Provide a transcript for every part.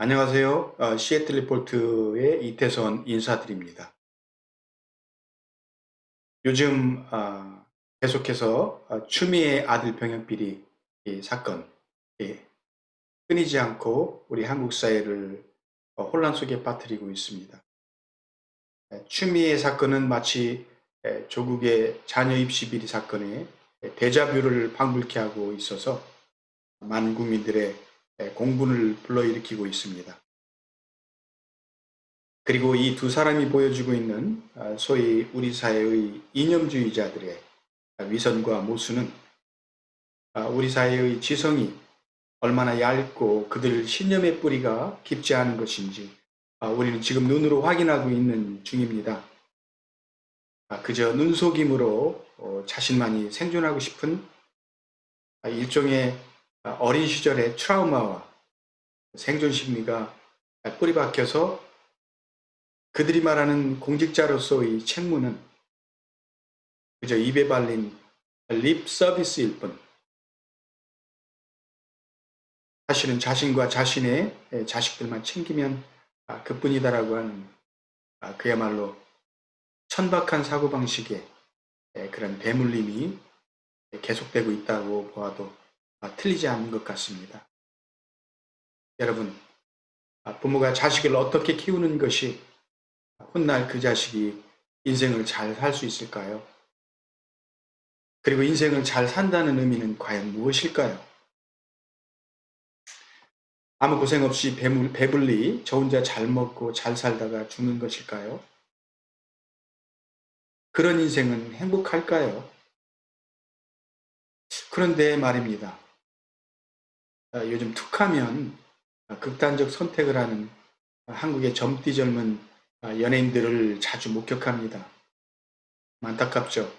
안녕하세요. 시애틀 리포트의 이태선 인사드립니다. 요즘 계속해서 추미애 아들 병역 비리 이 사건, 예, 끊이지 않고 우리 한국 사회를 혼란 속에 빠뜨리고 있습니다. 추미애 사건은 마치 조국의 자녀 입시 비리 사건의 데자뷰를 방불케 하고 있어서 많은 국민들의 공분을 불러일으키고 있습니다. 그리고 이 두 사람이 보여주고 있는 소위 우리 사회의 이념주의자들의 위선과 모순은 우리 사회의 지성이 얼마나 얇고 그들 신념의 뿌리가 깊지 않은 것인지 우리는 지금 눈으로 확인하고 있는 중입니다. 그저 눈속임으로 자신만이 생존하고 싶은 일종의 어린 시절의 트라우마와 생존 심리가 뿌리박혀서 그들이 말하는 공직자로서의 책무는 그저 입에 발린 립 서비스일 뿐, 사실은 자신과 자신의 자식들만 챙기면 그뿐이다라고 하는 그야말로 천박한 사고방식의 그런 대물림이 계속되고 있다고 보아도 틀리지 않는 것 같습니다. 여러분, 부모가 자식을 어떻게 키우는 것이 훗날 그 자식이 인생을 잘 살 수 있을까요? 그리고 인생을 잘 산다는 의미는 과연 무엇일까요? 아무 고생 없이 배불리 저 혼자 잘 먹고 잘 살다가 죽는 것일까요? 그런 인생은 행복할까요? 그런데 말입니다. 요즘 툭하면 극단적 선택을 하는 한국의 젊디 젊은 연예인들을 자주 목격합니다. 안타깝죠.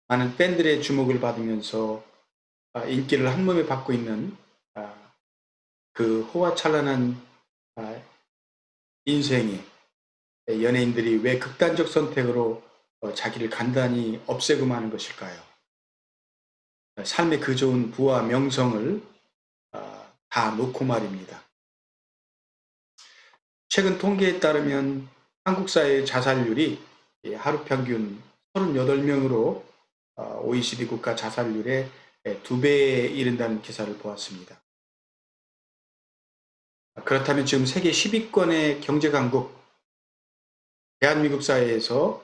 많은 팬들의 주목을 받으면서 인기를 한몸에 받고 있는 그 호화찬란한 인생에 연예인들이 왜 극단적 선택으로 자기를 간단히 없애고 마는 것일까요? 삶의 그 좋은 부와 명성을 다 놓고 말입니다. 최근 통계에 따르면 한국 사회의 자살률이 하루 평균 38명으로 OECD 국가 자살률의 2배에 이른다는 기사를 보았습니다. 그렇다면 지금 세계 10위권의 경제 강국 대한민국 사회에서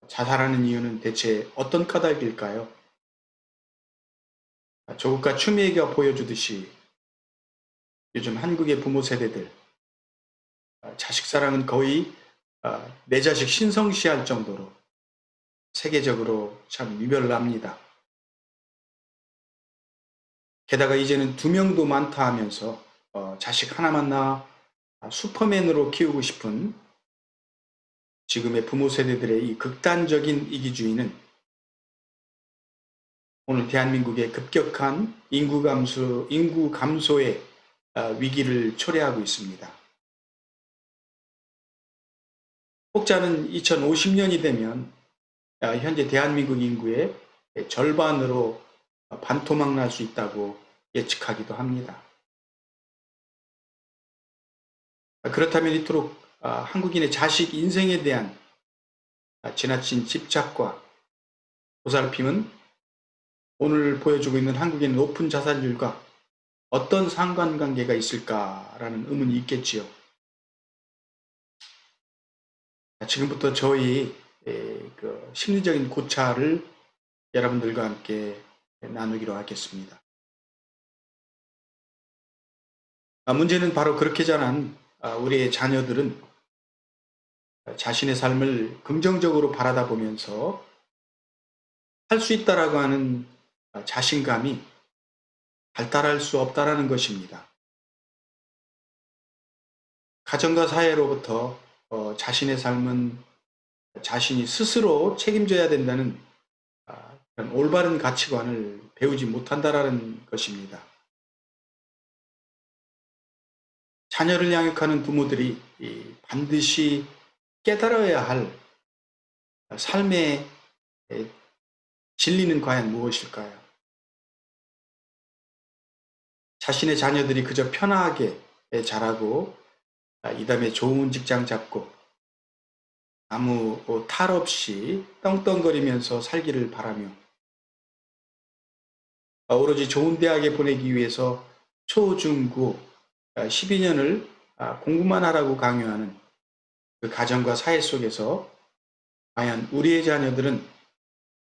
자살하는 이유는 대체 어떤 까닭일까요? 조국과 추미애가 보여주듯이 요즘 한국의 부모 세대들 자식 사랑은 거의 내 자식 신성시할 정도로 세계적으로 참 유별납니다. 게다가 이제는 2명도 많다 하면서 자식 하나만 낳아 슈퍼맨으로 키우고 싶은 지금의 부모 세대들의 이 극단적인 이기주의는 오늘 대한민국의 급격한 인구 감소의 위기를 초래하고 있습니다. 혹자는 2050년이 되면 현재 대한민국 인구의 절반으로 반토막 날 수 있다고 예측하기도 합니다. 그렇다면 이토록 한국인의 자식 인생에 대한 지나친 집착과 보살핌은 오늘 보여주고 있는 한국인의 높은 자살률과 어떤 상관관계가 있을까라는 의문이 있겠지요. 지금부터 저희 그 심리적인 고찰을 여러분들과 함께 나누기로 하겠습니다. 문제는 바로 그렇게 자란 우리의 자녀들은 자신의 삶을 긍정적으로 바라다 보면서 할 수 있다라고 하는 자신감이 발달할 수 없다라는 것입니다. 가정과 사회로부터 자신의 삶은 자신이 스스로 책임져야 된다는 그런 올바른 가치관을 배우지 못한다라는 것입니다. 자녀를 양육하는 부모들이 반드시 깨달아야 할 삶의 진리는 과연 무엇일까요? 자신의 자녀들이 그저 편하게 잘하고 이 다음에 좋은 직장 잡고 아무 탈 없이 떵떵거리면서 살기를 바라며 오로지 좋은 대학에 보내기 위해서 초, 중, 고 12년을 공부만 하라고 강요하는 그 가정과 사회 속에서 과연 우리의 자녀들은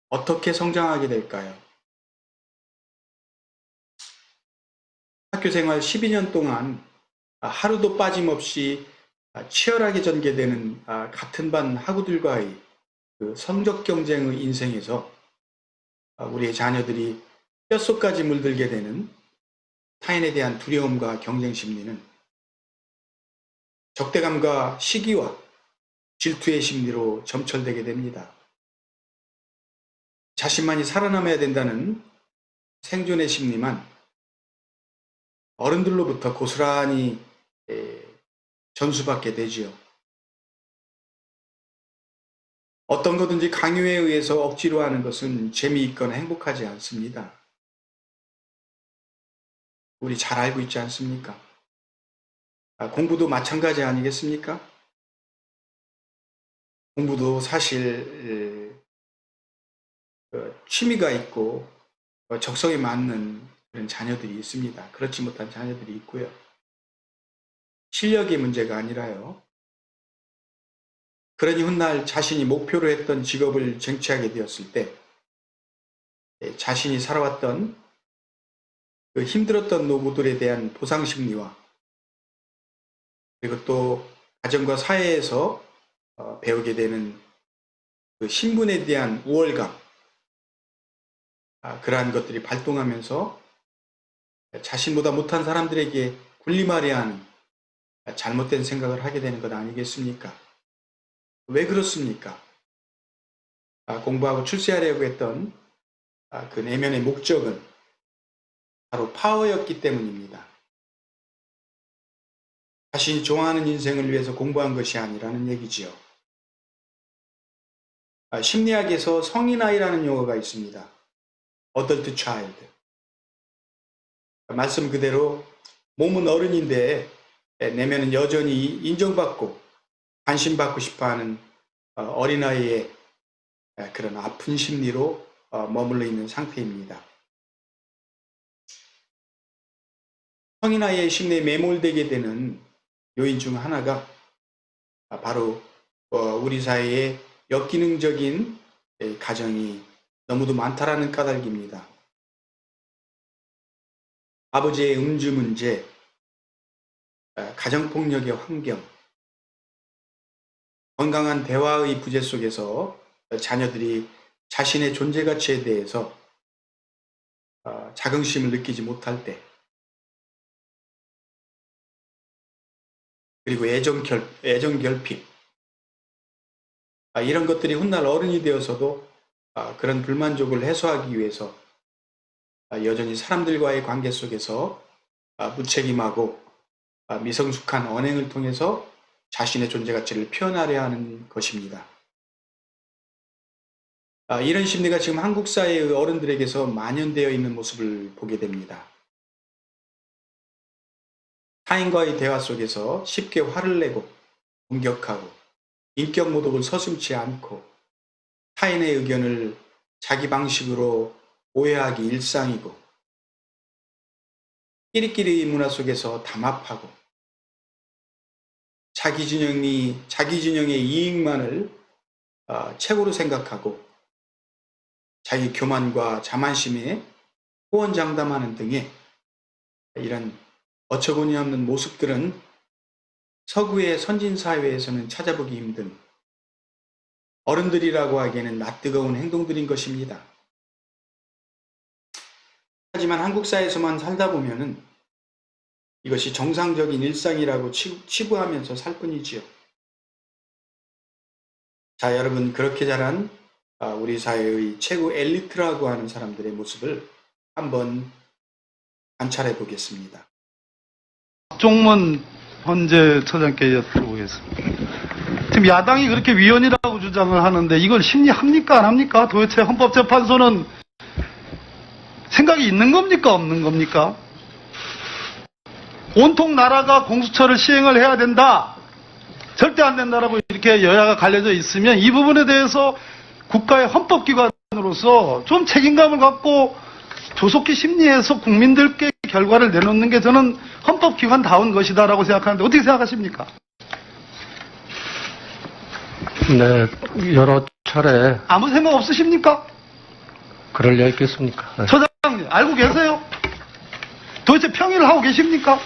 어떻게 성장하게 될까요? 학교 생활 12년 동안 하루도 빠짐없이 치열하게 전개되는 같은 반 학우들과의 그 성적 경쟁의 인생에서 우리의 자녀들이 뼛속까지 물들게 되는 타인에 대한 두려움과 경쟁 심리는 적대감과 시기와 질투의 심리로 점철되게 됩니다. 자신만이 살아남아야 된다는 생존의 심리만 어른들로부터 고스란히 전수받게 되지요. 어떤 거든지 강요에 의해서 억지로 하는 것은 재미있거나 행복하지 않습니다. 우리 잘 알고 있지 않습니까? 공부도 마찬가지 아니겠습니까? 공부도 사실 취미가 있고 적성에 맞는 그런 자녀들이 있습니다. 그렇지 못한 자녀들이 있고요. 실력의 문제가 아니라요. 그러니 훗날 자신이 목표로 했던 직업을 쟁취하게 되었을 때 자신이 살아왔던 그 힘들었던 노고들에 대한 보상심리와 그리고 또 가정과 사회에서 배우게 되는 그 신분에 대한 우월감, 그러한 것들이 발동하면서 자신보다 못한 사람들에게 군림하려 하는 잘못된 생각을 하게 되는 것 아니겠습니까? 왜 그렇습니까? 공부하고 출세하려고 했던 그 내면의 목적은 바로 파워였기 때문입니다. 자신이 좋아하는 인생을 위해서 공부한 것이 아니라는 얘기지요. 심리학에서 성인아이라는 용어가 있습니다. Adult Child. 말씀 그대로 몸은 어른인데 내면은 여전히 인정받고 관심받고 싶어하는 어린아이의 그런 아픈 심리로 머물러 있는 상태입니다. 성인아이의 심리에 매몰되게 되는 요인 중 하나가 바로 우리 사회의 역기능적인 가정이 너무도 많다라는 까닭입니다. 아버지의 음주 문제, 가정폭력의 환경, 건강한 대화의 부재 속에서 자녀들이 자신의 존재 가치에 대해서 자긍심을 느끼지 못할 때, 그리고 애정 결핍, 이런 것들이 훗날 어른이 되어서도 그런 불만족을 해소하기 위해서 여전히 사람들과의 관계 속에서 무책임하고 미성숙한 언행을 통해서 자신의 존재 가치를 표현하려 하는 것입니다. 이런 심리가 지금 한국 사회의 어른들에게서 만연되어 있는 모습을 보게 됩니다. 타인과의 대화 속에서 쉽게 화를 내고 공격하고 인격 모독을 서슴지 않고 타인의 의견을 자기 방식으로 오해하기 일상이고 끼리끼리 문화 속에서 담합하고 자기 진영의 이익만을 최고로 생각하고 자기 교만과 자만심에 호언장담하는 등의 이런 어처구니 없는 모습들은 서구의 선진사회에서는 찾아보기 힘든 어른들이라고 하기에는 낯뜨거운 행동들인 것입니다. 하지만 한국 사회에서만 살다 보면은 이것이 정상적인 일상이라고 치부하면서 살 뿐이지요. 자, 여러분, 그렇게 자란 우리 사회의 최고 엘리트라고 하는 사람들의 모습을 한번 관찰해 보겠습니다. 박종문 헌재 처장께 여쭤보겠습니다. 지금 야당이 그렇게 위헌이라고 주장을 하는데 이걸 심리합니까? 안 합니까? 도대체 헌법재판소는 생각이 있는 겁니까? 없는 겁니까? 온통 나라가 공수처를 시행을 해야 된다. 절대 안 된다라고 이렇게 여야가 갈려져 있으면 이 부분에 대해서 국가의 헌법기관으로서 좀 책임감을 갖고 조속히 심리해서 국민들께 결과를 내놓는 게 저는 헌법기관다운 것이다라고 생각하는데 어떻게 생각하십니까? 네, 여러 차례 아무 생각 없으십니까? 그럴 리 있겠습니까? 네. 처장님 알고 계세요? 도대체 평의를 하고 계십니까?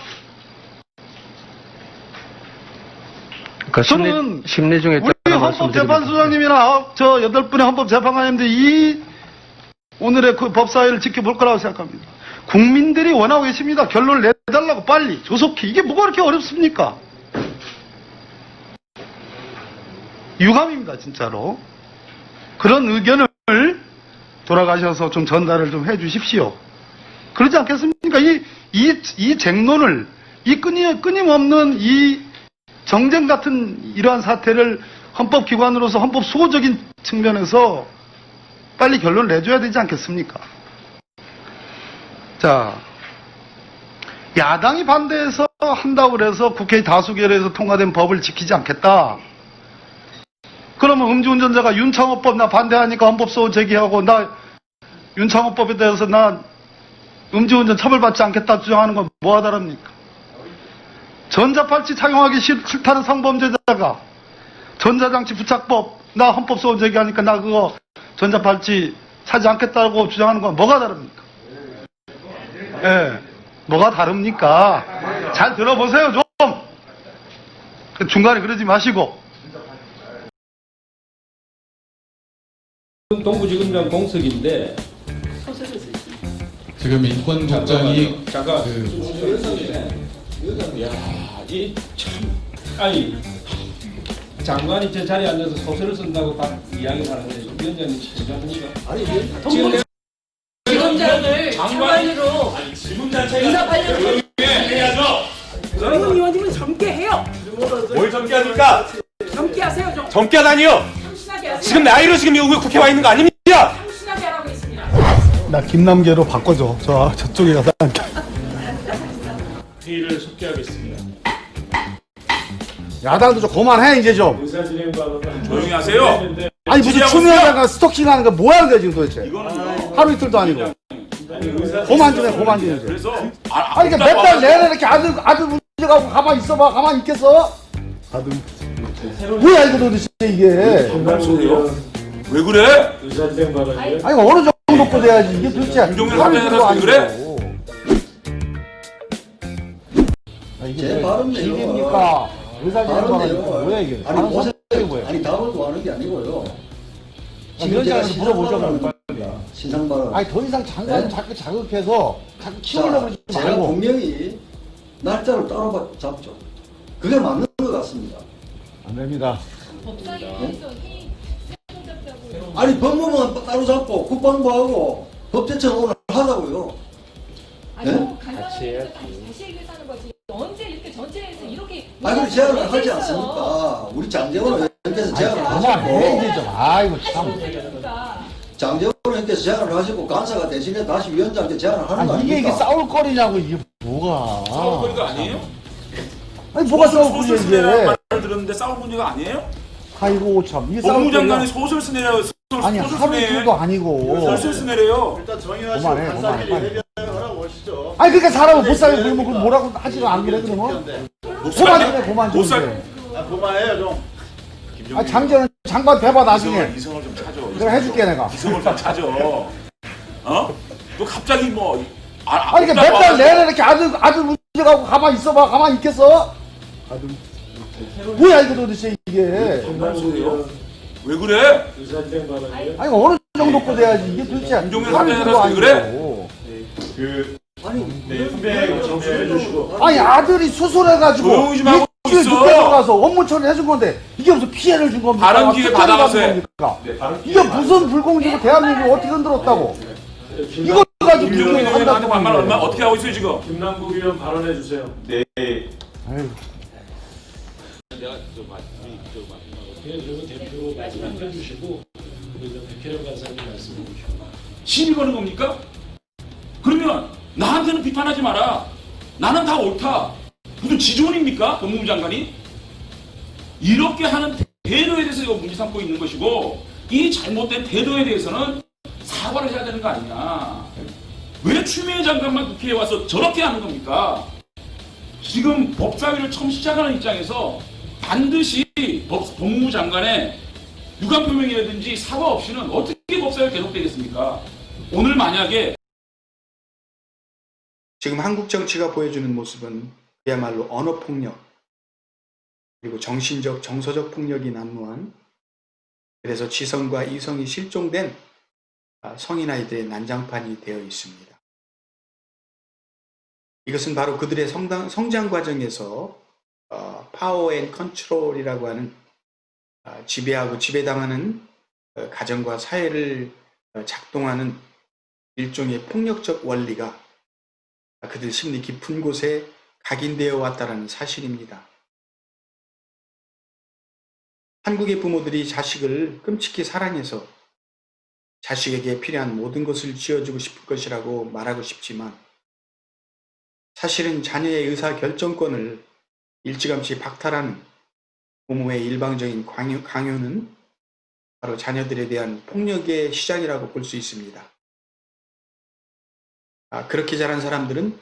그러니까 저는 심리 중에 우리 있다는 말씀드립니다. 헌법재판소장님이나 저 8분의 헌법재판관님들 이 오늘의 그 법사위를 지켜볼 거라고 생각합니다. 국민들이 원하고 계십니다. 결론을 내달라고 빨리 조속히. 이게 뭐가 그렇게 어렵습니까? 유감입니다, 진짜로. 그런 의견을 돌아가셔서 좀 전달을 좀 해 주십시오. 그러지 않겠습니까? 이 쟁론을, 이 끊임없는 이 정쟁 같은 이러한 사태를 헌법기관으로서 헌법 수호적인 측면에서 빨리 결론을 내줘야 되지 않겠습니까? 자, 야당이 반대해서 한다고 그래서 국회의 다수결에서 통과된 법을 지키지 않겠다. 그러면 음주운전자가 윤창호법 나 반대하니까 헌법소원 제기하고 나 윤창호법에 대해서 나 음주운전 처벌받지 않겠다 주장하는 건 뭐가 다릅니까? 전자팔찌 착용하기 싫다는 성범죄자가 전자장치 부착법 나 헌법소원 제기하니까 나 그거 전자팔찌 사지 않겠다고 주장하는 건 뭐가 다릅니까? 예, 뭐가 다릅니까? 잘 들어보세요 좀. 중간에 그러지 마시고. 동부지검장 공석인데 지금 인권국장이 잠깐 이 참 아니 장관이 제 자리에 앉아서 소설을 쓴다고 딱 이야기를 하는데 위원장님 진짜입니까? 아니 지금 내가 지검장을 장관으로 인사 발령 해야죠. 정문 의원님은 젊게 해요. 뭘 젊게 합니까? 젊게 하세요 좀. 젊게 하다니요? 참신하게 하세요. 지금 나이로 지금 여기 국회 와 있는 거 아닙니까? 참신하게 하라고 했습니다. 나 김남계로 바꿔줘. 저쪽에 가서 앉게. 회의를 속개하겠습니다. 야당도 좀 그만해 이제 좀. 조용히 하세요. 아니 무슨 추미애가 스토킹하는 거 뭐 하는 거야 지금 도대체. 하루 이틀도 아니고. 그만 좀 해 그만 좀 이제. 그래서 아니 그러니까 몇 달 내내 이렇게 아들 문제가고 가만히 있어봐. 가만히 있겠어? 뭐야 이거 도대체 이게. 왜 그래? 아니 어느 정도 돼야지 이게 도대체. 김종민 하루 사장이 이틀도 왜 그래? 아니고. 제 발음이에요. 일입니까? 의사진행관은 뭐야 이게? 아니 옷을 뭐야? 아니 답을 구하는 게 아니고요. 위원장한테 물어보죠 그럼. 신상 발언. 아니 더 이상 장관을 자꾸 자극해서 자꾸 키우려고 그러지 제가 말고. 분명히 날짜를 따로 잡죠. 그게 맞는 것 같습니다. 안 됩니다. 아니 법무부는 따로 잡고 국방부하고 법제처는 오늘 하자고요. 아니 너무 간단하게 다시 얘기하는 거지. 언제 이렇게 전체에서 이렇게 아니 그럼 제안을 언제 하지 있어요? 않습니까? 우리 장재원 의원께서 제안을 그만해 하시고 이제 좀. 아이고 참. 그러니까 장재원 의원께서 제안을 하시고 간사가 대신에 다시 위원장한테 제안을 하는 거 아니 이게 아닙니까? 싸울 거리냐고 이게 뭐가? 싸울 거리가 아니에요? 아니 뭐가 싸울 거리야 소설 쓰내라는 이게? 말을 들었는데 싸울 문제가 아니에요? 아이고 참 이게 싸울 법무장관이 거리야? 소설 쓰내래요. 아니 하루 이틀도 아니고. 소설 쓰내래요. 그만해 그만해. 아니 그러니까 사람은 못 살게 그러면 그럼 뭐라고 하지도 않기래 그러면? 그만 좀 해 그만 좀. 그만해요 좀. 아 장재원 장관 대봐 나중에. 이성을 좀 찾아. 내가 해줄게 내가. 이성을 좀 찾아. 어? 너 갑자기 뭐 아니 그러니까 몇 달 내내 이렇게 아들 문제가고 가만히 있어봐. 가만히 있겠어? 뭐야 이거 도대체 이게. 왜 그래? 아니 어느 정도 거 돼야지 이게 도대체. 김종민 하루 사장이 이틀도 왜 그래? 아니고. 선배 정수해 주시고. 아니 아들이 수술해가지고 조용히 좀 하고 일주일 있어. 늦게 들어가서 업무 처리 해준 건데 이게 무슨 피해를 준 겁니까? 다른 기회 특혜를 받아가서 받은 겁니까? 이게 무슨 불공정을 대한민국을 어떻게 흔들었다고? 이거 가지고 김종민 불공정을 의원한테 한다고 반말 하는 얼마 거예요. 어떻게 하고 있어요 지금? 김남국 의원 발언해 주세요. 아유. 그리고 대표로 말씀해 주시고 그리고 백혜령 간사님 말씀해 주시고. 시비 거는 겁니까? 그러면 나한테는 비판하지 마라. 나는 다 옳다. 무슨 지존입니까? 법무부 장관이? 이렇게 하는 태도에 대해서 이거 문제 삼고 있는 것이고, 이 잘못된 태도에 대해서는 사과를 해야 되는 거 아니냐. 왜 추미애 장관만 국회에 와서 저렇게 하는 겁니까? 지금 법사위를 처음 시작하는 입장에서 반드시 법무부 장관의 유감 표명이라든지 사과 없이는 어떻게 법사위가 계속되겠습니까? 오늘 만약에 지금 한국 정치가 보여주는 모습은 그야말로 언어폭력, 그리고 정신적, 정서적 폭력이 난무한, 그래서 지성과 이성이 실종된 성인 아이들의 난장판이 되어 있습니다. 이것은 바로 그들의 성장 과정에서 파워 앤 컨트롤이라고 하는 지배하고 지배당하는 가정과 사회를 작동하는 일종의 폭력적 원리가 그들 심리 깊은 곳에 각인되어 왔다는 사실입니다. 한국의 부모들이 자식을 끔찍히 사랑해서 자식에게 필요한 모든 것을 지어주고 싶을 것이라고 말하고 싶지만, 사실은 자녀의 의사 결정권을 일찌감치 박탈하는 부모의 일방적인 강요는 바로 자녀들에 대한 폭력의 시작이라고 볼 수 있습니다. 그렇게 자란 사람들은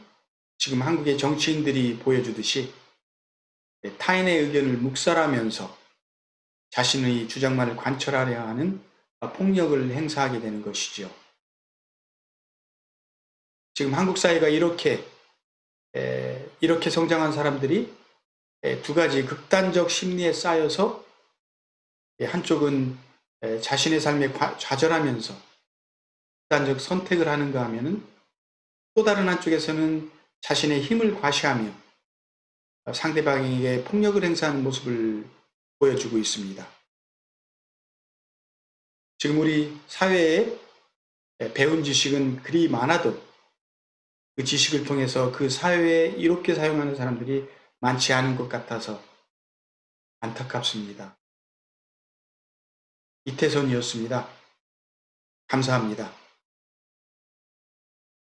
지금 한국의 정치인들이 보여주듯이 타인의 의견을 묵살하면서 자신의 주장만을 관철하려 하는 폭력을 행사하게 되는 것이죠. 지금 한국 사회가 이렇게 성장한 사람들이 두 가지 극단적 심리에 쌓여서, 한쪽은 자신의 삶에 좌절하면서 극단적 선택을 하는가 하면은, 또 다른 한쪽에서는 자신의 힘을 과시하며 상대방에게 폭력을 행사하는 모습을 보여주고 있습니다. 지금 우리 사회에 배운 지식은 그리 많아도 그 지식을 통해서 그 사회에 이롭게 사용하는 사람들이 많지 않은 것 같아서 안타깝습니다. 이태선이었습니다. 감사합니다.